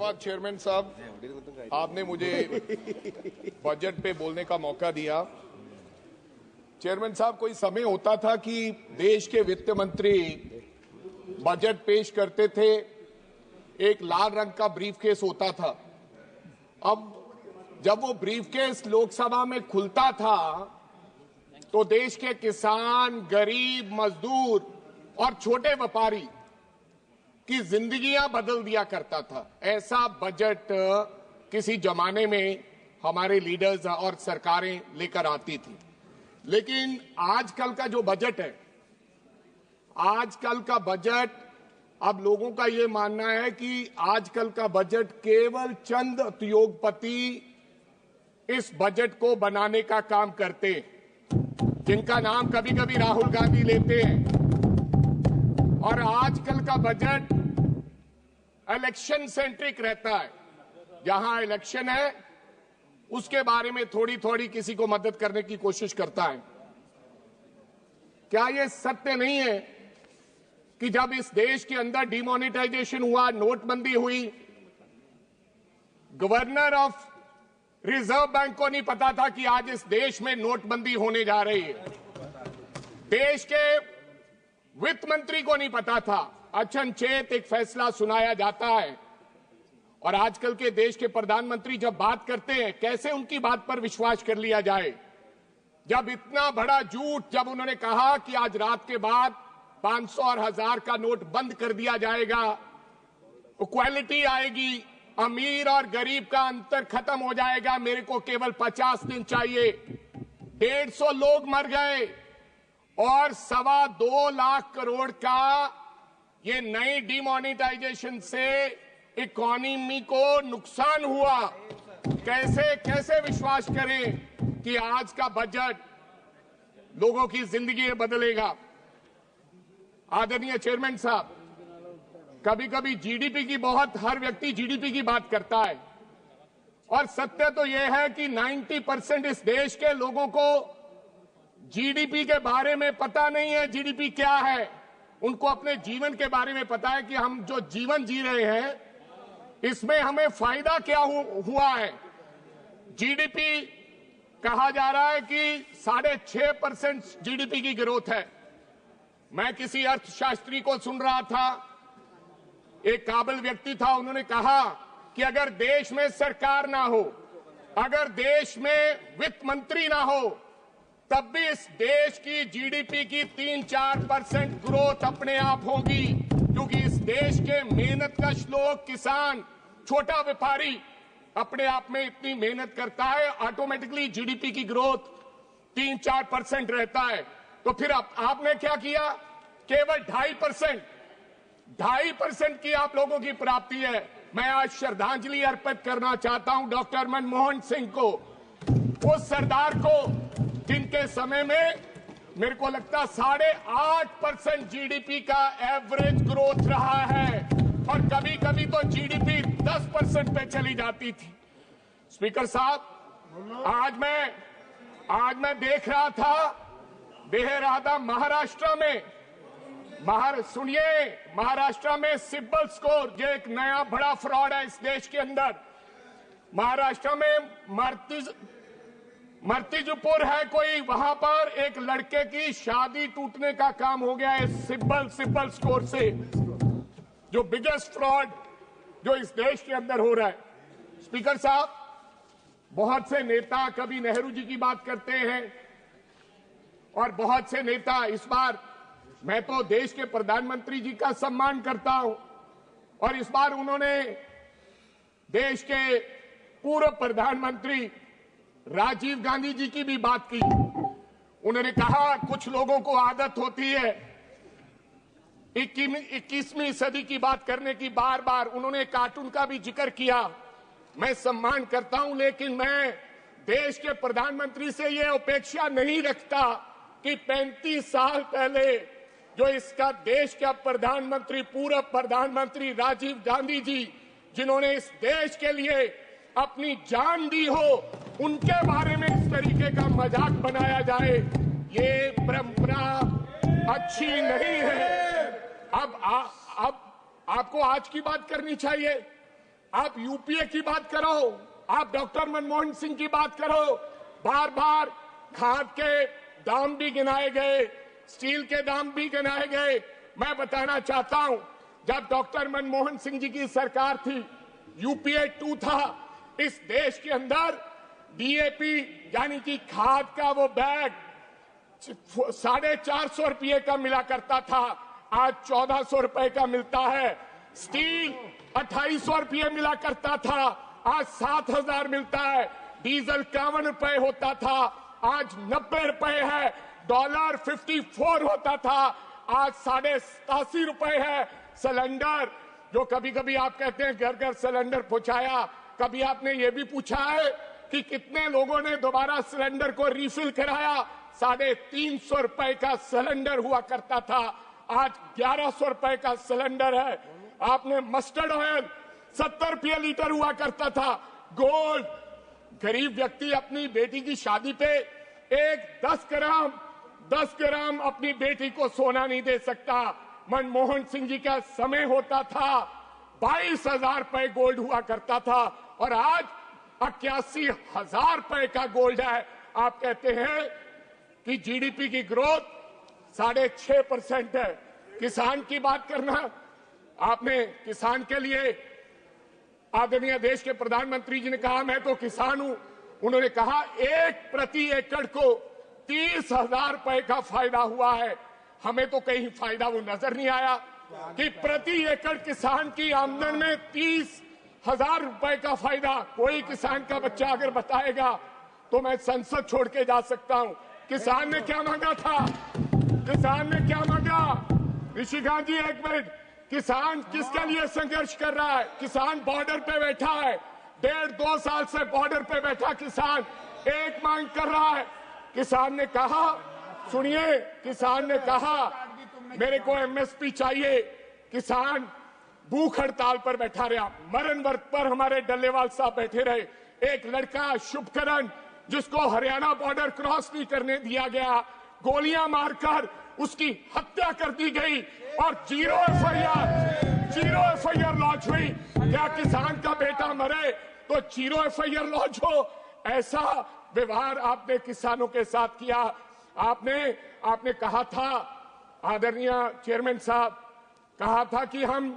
धन्यवाद चेयरमैन साहब, आपने मुझे बजट पे बोलने का मौका दिया। चेयरमैन साहब, कोई समय होता था कि देश के वित्त मंत्री बजट पेश करते थे, एक लाल रंग का ब्रीफकेस होता था। अब जब वो ब्रीफकेस लोकसभा में खुलता था तो देश के किसान, गरीब, मजदूर और छोटे व्यापारी की जिंदगियां बदल दिया करता था। ऐसा बजट किसी जमाने में हमारे लीडर्स और सरकारें लेकर आती थी। लेकिन आजकल का जो बजट है, आजकल का बजट, अब लोगों का ये मानना है कि आजकल का बजट केवल चंद उद्योगपति इस बजट को बनाने का काम करते हैं, जिनका नाम कभी कभी राहुल गांधी लेते हैं। और आजकल का बजट इलेक्शन सेंट्रिक रहता है। जहां इलेक्शन है उसके बारे में थोड़ी थोड़ी किसी को मदद करने की कोशिश करता है। क्या यह सत्य नहीं है कि जब इस देश के अंदर डिमोनेटाइजेशन हुआ, नोटबंदी हुई, गवर्नर ऑफ रिजर्व बैंक को नहीं पता था कि आज इस देश में नोटबंदी होने जा रही है। देश के वित्त मंत्री को नहीं पता था। अचनचेत एक फैसला सुनाया जाता है और आजकल के देश के प्रधानमंत्री जब बात करते हैं, कैसे उनकी बात पर विश्वास कर लिया जाए। जब इतना बड़ा झूठ, जब उन्होंने कहा कि आज रात के बाद 500 और 1000 का नोट बंद कर दिया जाएगा, इक्वालिटी आएगी, अमीर और गरीब का अंतर खत्म हो जाएगा, मेरे को केवल 50 दिन चाहिए। 150 लोग मर गए और 2.25 लाख करोड़ का ये नई डिमोनेटाइजेशन से इकोनॉमी को नुकसान हुआ। कैसे विश्वास करें कि आज का बजट लोगों की जिंदगी बदलेगा। आदरणीय चेयरमैन साहब, कभी कभी जीडीपी की हर व्यक्ति जीडीपी की बात करता है और सत्य तो यह है कि 90% इस देश के लोगों को जीडीपी के बारे में पता नहीं है। जीडीपी क्या है, उनको अपने जीवन के बारे में पता है कि हम जो जीवन जी रहे हैं इसमें हमें फायदा क्या हुआ है। जीडीपी कहा जा रहा है कि 6.5% जीडीपी की ग्रोथ है। मैं किसी अर्थशास्त्री को सुन रहा था, एक काबिल व्यक्ति था, उन्होंने कहा कि अगर देश में सरकार ना हो, अगर देश में वित्त मंत्री ना हो, तब भी इस देश की जीडीपी की 3-4% ग्रोथ अपने आप होगी, क्योंकि इस देश के मेहनतकश लोग, किसान, छोटा व्यापारी अपने आप में इतनी मेहनत करता है, ऑटोमेटिकली जीडीपी की ग्रोथ 3-4% रहता है। तो फिर आपने क्या किया, केवल 2.5% की आप लोगों की प्राप्ति है। मैं आज श्रद्धांजलि अर्पित करना चाहता हूं डॉक्टर मनमोहन सिंह को, उस सरदार को जिनके समय में मेरे को लगता 8.5% जीडीपी का एवरेज ग्रोथ रहा है और कभी कभी तो जीडीपी 10% पे चली जाती थी। स्पीकर साहब, आज मैं देख रहा था महाराष्ट्र में, सुनिए, महाराष्ट्र में सिबिल स्कोर, जो एक नया बड़ा फ्रॉड है इस देश के अंदर। महाराष्ट्र में मर्तिजपुर है कोई, वहां पर एक लड़के की शादी टूटने का काम हो गया है सिबिल स्कोर से, जो बिगेस्ट फ्रॉड जो इस देश के अंदर हो रहा है। स्पीकर साहब, बहुत से नेता कभी नेहरू जी की बात करते हैं और बहुत से नेता, इस बार मैं तो देश के प्रधानमंत्री जी का सम्मान करता हूं और इस बार उन्होंने देश के पूर्व प्रधानमंत्री राजीव गांधी जी की भी बात की। उन्होंने कहा कुछ लोगों को आदत होती है 21वीं सदी की बात करने की, बार बार उन्होंने कार्टून का भी जिक्र किया। मैं सम्मान करता हूं, लेकिन मैं देश के प्रधानमंत्री से यह अपेक्षा नहीं रखता कि 35 साल पहले जो इसका देश का प्रधानमंत्री, पूर्व प्रधानमंत्री राजीव गांधी जी, जिन्होंने इस देश के लिए अपनी जान दी हो, उनके बारे में इस तरीके का मजाक बनाया जाए, ये परंपरा अच्छी नहीं है। अब आपको आज की बात करनी चाहिए। आप यूपीए की बात करो, आप डॉक्टर मनमोहन सिंह की बात करो, बार बार खाद के दाम भी गिनाए गए, स्टील के दाम भी गिनाए गए। मैं बताना चाहता हूं, जब डॉक्टर मनमोहन सिंह जी की सरकार थी, यूपीए 2 था, इस देश के अंदर डीएपी यानी कि खाद का वो बैग 450 रुपये का मिला करता था, आज 1400 रुपए का मिलता है। स्टील 2800 रुपये मिला करता था, आज 7000 मिलता है। डीजल 51 रुपए होता था, आज 90 रुपए है। डॉलर 54 होता था, आज 87.5 रुपए है। सिलेंडर, जो कभी कभी आप कहते हैं घर घर सिलेंडर पहुंचाया, कभी आपने ये भी पूछा है कि कितने लोगों ने दोबारा सिलेंडर को रिफिल कराया? 350 रुपए का सिलेंडर हुआ करता था, आज 1100 रुपए का सिलेंडर है। आपने मस्टर्ड ऑयल 70 रुपये लीटर हुआ करता था। गोल्ड, गरीब व्यक्ति अपनी बेटी की शादी पे 10 ग्राम अपनी बेटी को सोना नहीं दे सकता। मनमोहन सिंह जी का समय होता था 22,000 रुपए गोल्ड हुआ करता था, और आज 81,000 रुपए का गोल्ड है। आप कहते हैं कि जीडीपी की ग्रोथ 6.5% है। किसान की बात करना, आपने किसान के लिए, आदरणीय देश के प्रधानमंत्री जी ने कहा मैं तो किसान हूं, उन्होंने कहा 1 प्रति एकड़ को 30,000 रुपए का फायदा हुआ है। हमें तो कहीं फायदा वो नजर नहीं आया कि प्रति एकड़ किसान की आमदन में 30,000 रुपए का फायदा। कोई किसान का बच्चा अगर बताएगा तो मैं संसद छोड़ के जा सकता हूं। किसान ने क्या मांगा था? किसान ने क्या मांगा? ऋषिकांत जी, एक मिनट। किसान किसके लिए संघर्ष कर रहा है? किसान बॉर्डर पे बैठा है, 1.5-2 साल से बॉर्डर पे बैठा किसान एक मांग कर रहा है। किसान ने कहा, सुनिए, किसान ने कहा मेरे को एमएसपी चाहिए। किसान भूख हड़ताल पर बैठा रहा, मरण वर्त पर हमारे डल्लेवाल साहब बैठे रहे। एक लड़का शुभकरण, जिसको हरियाणा बॉर्डर क्रॉस नहीं करने दिया गया, गोलियां मारकर उसकी हत्या कर दी गई और 0 एफआईआर लॉन्च हुई। क्या किसान का बेटा मरे तो 0 एफआईआर लॉन्च हो? ऐसा व्यवहार आपने किसानों के साथ किया। आपने कहा था, आदरणीय चेयरमैन साहब, कहा था कि हम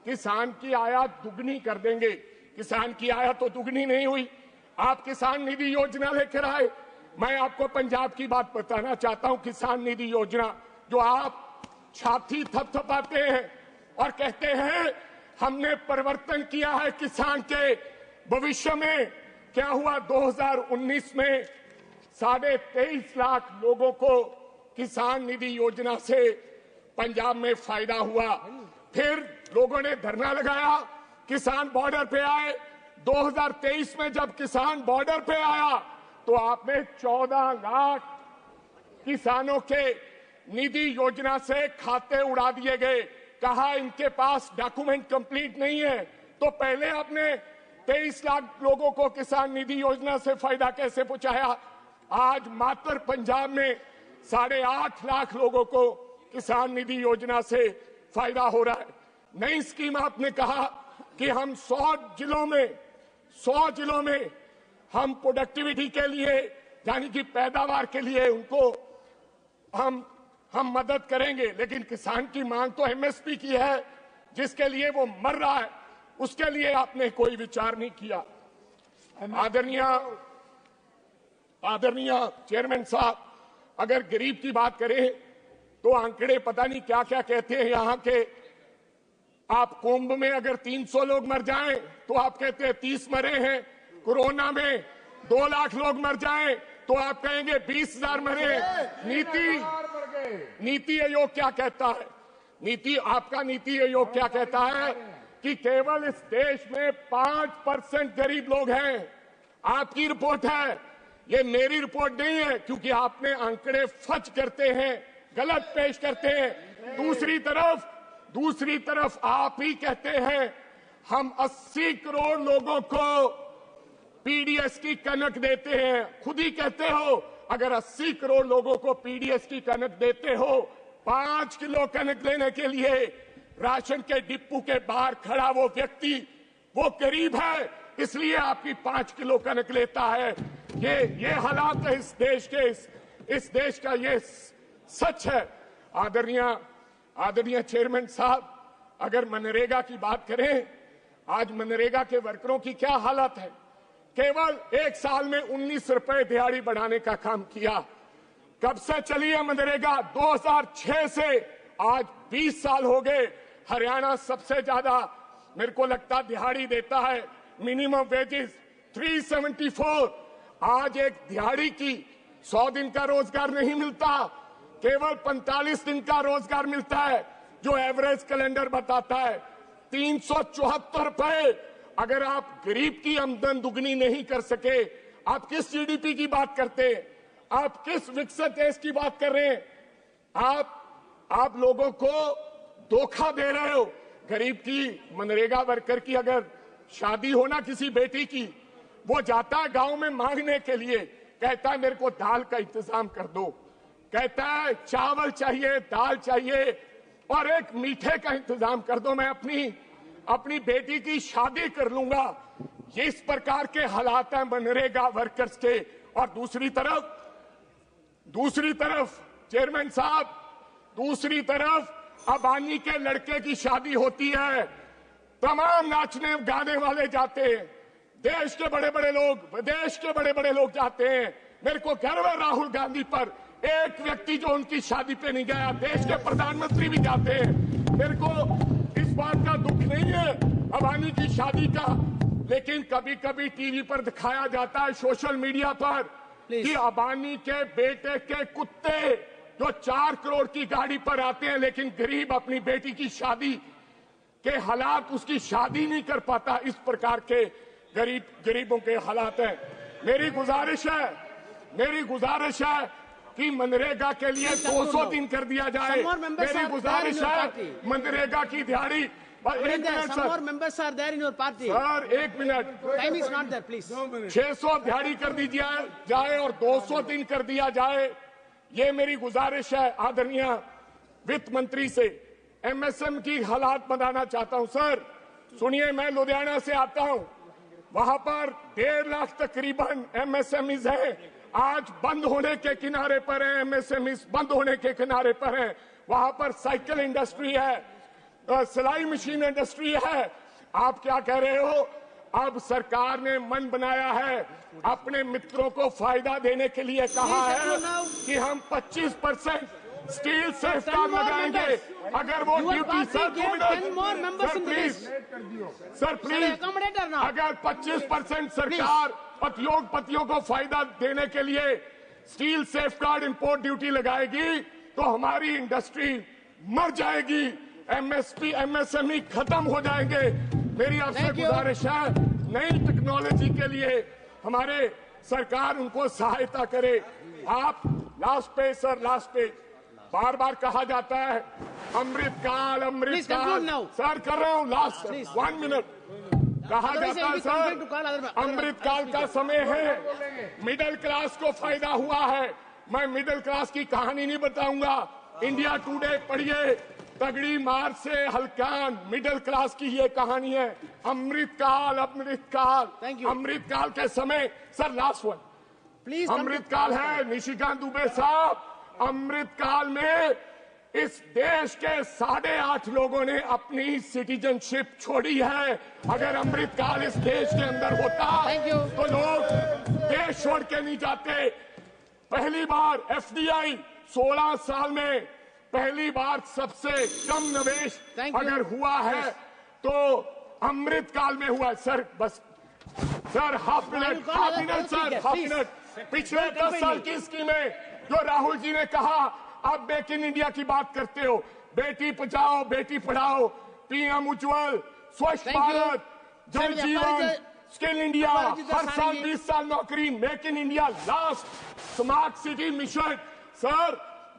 किसान की आयात दुगनी कर देंगे। किसान की आयात तो दुगनी नहीं हुई। आप किसान निधि योजना लेकर आए। मैं आपको पंजाब की बात बताना चाहता हूं। किसान निधि योजना, जो आप छाती थपथपाते हैं और कहते हैं हमने परिवर्तन किया है किसान के भविष्य में, क्या हुआ? 2019 में 23.5 लाख लोगों को किसान निधि योजना से पंजाब में फायदा हुआ। फिर लोगों ने धरना लगाया, किसान बॉर्डर पे आए। 2023 में जब किसान बॉर्डर पे आया तो आपने 14 लाख किसानों के निधि योजना से खाते उड़ा दिए गए। कहा इनके पास डॉक्यूमेंट कंप्लीट नहीं है। तो पहले आपने 23 लाख लोगों को किसान निधि योजना से फायदा कैसे पहुंचाया? आज मात्र पंजाब में 8.5 लाख लोगों को किसान निधि योजना से फायदा हो रहा है। नई स्कीम आपने कहा कि हम 100 जिलों में हम प्रोडक्टिविटी के लिए, यानी कि पैदावार के लिए उनको हम मदद करेंगे। लेकिन किसान की मांग तो एमएसपी की है, जिसके लिए वो मर रहा है, उसके लिए आपने कोई विचार नहीं किया। आदरणीय चेयरमैन साहब, अगर गरीब की बात करें तो आंकड़े पता नहीं क्या क्या कहते हैं यहाँ के। आप कुंभ में अगर 300 लोग मर जाएं तो आप कहते हैं 30 मरे हैं। कोरोना में 2 लाख लोग मर जाएं तो आप कहेंगे 20,000 मरे। नीति आयोग क्या कहता है? आपका नीति आयोग क्या कहता है कि केवल इस देश में 5% गरीब लोग हैं। आपकी रिपोर्ट है, ये मेरी रिपोर्ट नहीं है, क्योंकि आपने आंकड़े फच करते हैं, गलत पेश करते हैं। दूसरी तरफ आप ही कहते हैं हम 80 करोड़ लोगों को पीडीएस की कनक देते हैं। खुद ही कहते हो अगर 80 करोड़ लोगों को पीडीएस की कनक देते हो, 5 किलो कनक लेने के लिए राशन के डिपो के बाहर खड़ा वो व्यक्ति वो गरीब है इसलिए आपकी 5 किलो कनक लेता है। ये हालात है इस देश के, इस देश का ये सच है। आदरणीय चेयरमैन साहब, अगर मनरेगा की बात करें, आज मनरेगा के वर्करों की क्या हालत है। केवल 1 साल में 19 रुपए दिहाड़ी बढ़ाने का काम किया। कब से चली है मनरेगा? 2006 से आज 20 साल हो गए। हरियाणा सबसे ज्यादा मेरे को लगता दिहाड़ी देता है। Minimum wages 374। आज एक दिहाड़ी की 100 दिन का रोजगार नहीं मिलता, केवल 45 दिन का रोजगार मिलता है, जो एवरेज कैलेंडर बताता है 374 रुपए। अगर आप गरीब की आमदन दुगनी नहीं कर सके, आप किस जीडीपी की बात करते हैं? आप किस विकसित देश की बात कर रहे हैं? आप लोगों को धोखा दे रहे हो। गरीब की मनरेगा वर्कर की अगर शादी हो ना किसी बेटी की, वो जाता है गांव में मांगने के लिए, कहता है मेरे को दाल का इंतजाम कर दो, कहता है चावल चाहिए, दाल चाहिए और एक मीठे का इंतजाम कर दो, मैं अपनी बेटी की शादी कर लूंगा। ये इस प्रकार के हालात हैं मनरेगा वर्कर्स के। और दूसरी तरफ चेयरमैन साहब, दूसरी तरफ अबानी के लड़के की शादी होती है, तमाम नाचने गाने वाले जाते हैं, देश के बड़े बड़े लोग, विदेश के बड़े बड़े लोग जाते हैं। मेरे को गर्व है राहुल गांधी पर, एक व्यक्ति जो उनकी शादी पे नहीं गया। देश के प्रधानमंत्री भी जाते हैं। मेरे को इस बात का दुख नहीं है अबानी की शादी का, लेकिन कभी कभी टीवी पर दिखाया जाता है, सोशल मीडिया पर, कि अबानी के बेटे के कुत्ते जो 4 करोड़ की गाड़ी पर आते हैं, लेकिन गरीब अपनी बेटी की शादी के हालात, उसकी शादी नहीं कर पाता। इस प्रकार के गरीबों के हालात हैं। मेरी गुजारिश है कि मनरेगा के लिए 200 दिन कर दिया जाए। मेरी गुजारिश है मनरेगा की दिहाड़ी। सर 1 मिनट, 600 दिहाड़ी कर दी जाए और 200 दिन कर दिया जाए। ये मेरी गुजारिश है आदरणीय वित्त मंत्री से। एमएसएम की हालात बताना चाहता हूं। सर सुनिए, मैं लुधियाना से आता हूं, वहां पर 1.5 लाख तकरीबन एमएसएमईज हैं, आज बंद होने के किनारे पर हैं। एमएसएमईज बंद होने के किनारे पर हैं। वहां पर साइकिल इंडस्ट्री है, सिलाई मशीन इंडस्ट्री है। आप क्या कह रहे हो? अब सरकार ने मन बनाया है, अपने मित्रों को फायदा देने के लिए कहा है कि हम 25% स्टील सेफगार्ड लगाएंगे। अगर वो ड्यूटी सर प्लीज अगर 25% सरकार उद्योगपतियों को फायदा देने के लिए स्टील सेफगार्ड इंपोर्ट ड्यूटी लगाएगी तो हमारी इंडस्ट्री मर जाएगी, एमएसपी एमएसएमई खत्म हो जाएंगे। मेरी आपसे गुजारिश है, नई टेक्नोलॉजी के लिए हमारे सरकार उनको सहायता करे। आप लास्ट पे बार बार कहा जाता है अमृतकाल सर कर रहा हूँ, लास्ट 1 मिनट। कहा जाता है सर अमृतकाल का समय है, मिडिल क्लास को फायदा हुआ है। मैं मिडिल क्लास की कहानी नहीं बताऊंगा, इंडिया टुडे पढ़िए, तगड़ी मार से हल्कान, मिडिल क्लास की ये कहानी है। अमृतकाल अमृतकाल के समय सर लास्ट वन प्लीज, अमृतकाल है निशिकांत दुबे साहब। अमृतकाल में इस देश के 8.5 लोगों ने अपनी सिटीजनशिप छोड़ी है। अगर अमृतकाल इस देश के अंदर होता तो लोग देश छोड़ के नहीं जाते। पहली बार एफडीआई 16 साल में पहली बार सबसे कम निवेश अगर हुआ है तो अमृतकाल में हुआ है। सर बस सर हाफ मिनट पिछले 10 साल की स्कीमें जो राहुल जी ने कहा, आप मेक इन इंडिया की बात करते हो, बेटी बचाओ बेटी पढ़ाओ, पीएम उज्ज्वल, स्वच्छ भारत, जल जीवन, स्किल इंडिया, हर साल 20 साल नौकरी, make in India, last smart city mission. Sir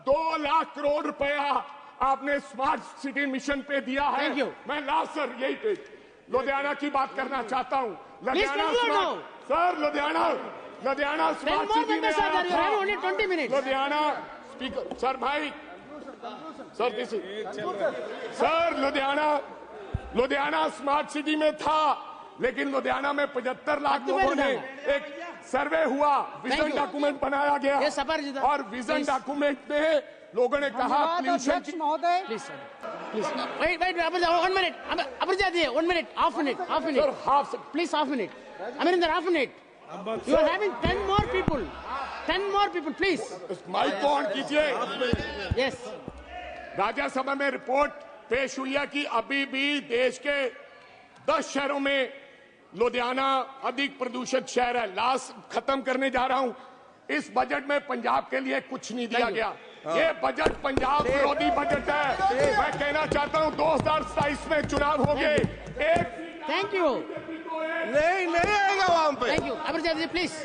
2 lakh crore रुपया आपने स्मार्ट सिटी मिशन पे दिया है। मैं लास्ट सर यही पे लुधियाना की बात करना चाहता हूँ। लुधियाना स्मार्ट सिटी में लुधियाना स्पीकर सर भाई सर लुधियाना स्मार्ट सिटी में था। लेकिन लुधियाना में 75 लाख लोगों ने एक सर्वे हुआ, विजन डॉक्यूमेंट बनाया गया और विजन डॉक्यूमेंट में लोगों ने कहा पोल्यूशन की Please, wait, 1 minute. Abhijit, 1 minute, half minute. Sir, Please, half minute. Amrinder, half minute. You are having 10 more people. 10 more people, please. Mic को ऑन कीजिए। Yes. राज्यसभा में रिपोर्ट पेश हुई है कि अभी भी देश के 10 शहरों में लुधियाना अधिक प्रदूषित शहर है। लास्ट खत्म करने जा रहा हूं। इस बजट में पंजाब के लिए कुछ नहीं दिया गया। ये बजट पंजाब विरोधी बजट है। मैं कहना चाहता हूं 2027 में चुनाव होंगे। Thank you. नहीं आएगा वहां पे। Thank you. Abhijit, please.